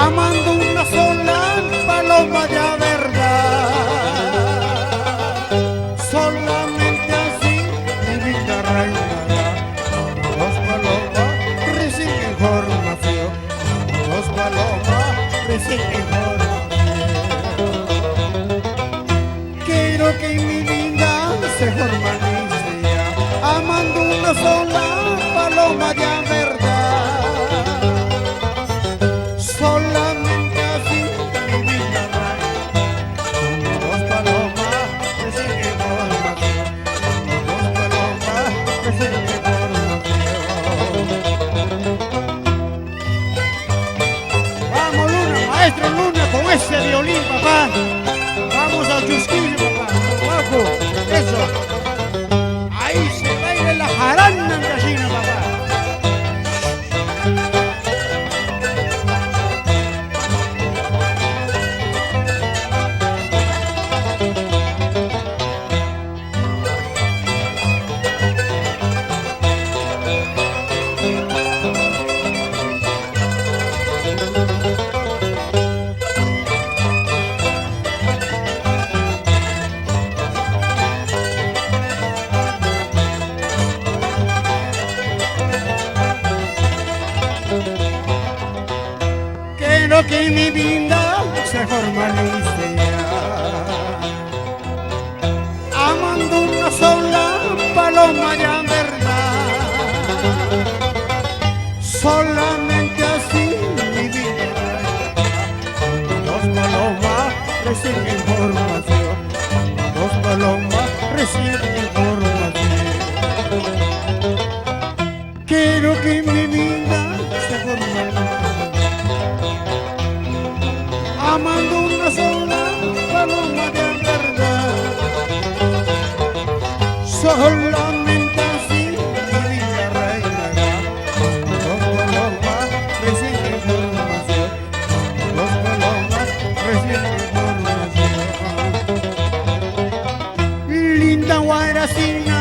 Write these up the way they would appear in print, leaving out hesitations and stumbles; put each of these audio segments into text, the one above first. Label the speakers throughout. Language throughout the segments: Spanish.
Speaker 1: amando una sola paloma de verdad. Solamente así mi vida reinará. Dos palomas recién información. Dos palomas recién información. Quiero que mi vida se formalice ya, amando una sola paloma de verdad. Solamente así mi vida reina. Dos palomas recién información. Dos palomas recién información. Vamos Luna, maestro Luna, con ese violín, papá. Vamos al chusquillo, papá. Abajo, eso. Ahí se baila la jarana en gallina, papá. Quiero que mi vida se formalice ya, amando una sola paloma de verdad. Solamente así mi vida reina. Dos palomas recién información. Dos palomas recién información. Quiero que mi vida se formalice, amando una sola paloma de verdad. Solamente así mi vida reinará. Dos palomas recién información. Dos palomas recién información. Linda guairacina,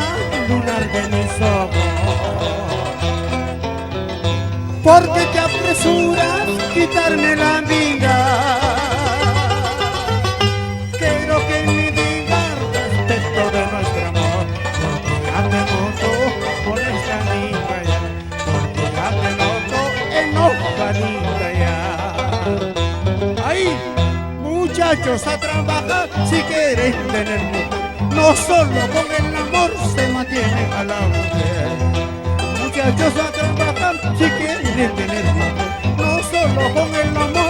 Speaker 1: lunar de mis ojos, ¿por qué te apresuras quitarme la vida? Quiero que me digas respecto de nuestro amor, porque ya te noto con esta niña ya, porque ya te noto enojadita ya. Ahí, muchachos, a trabajar si quieren tener mujer. No solo con el amor se mantiene a la mujer. Muchachos, a trabajar si quieren tener mujer. No solo con el amor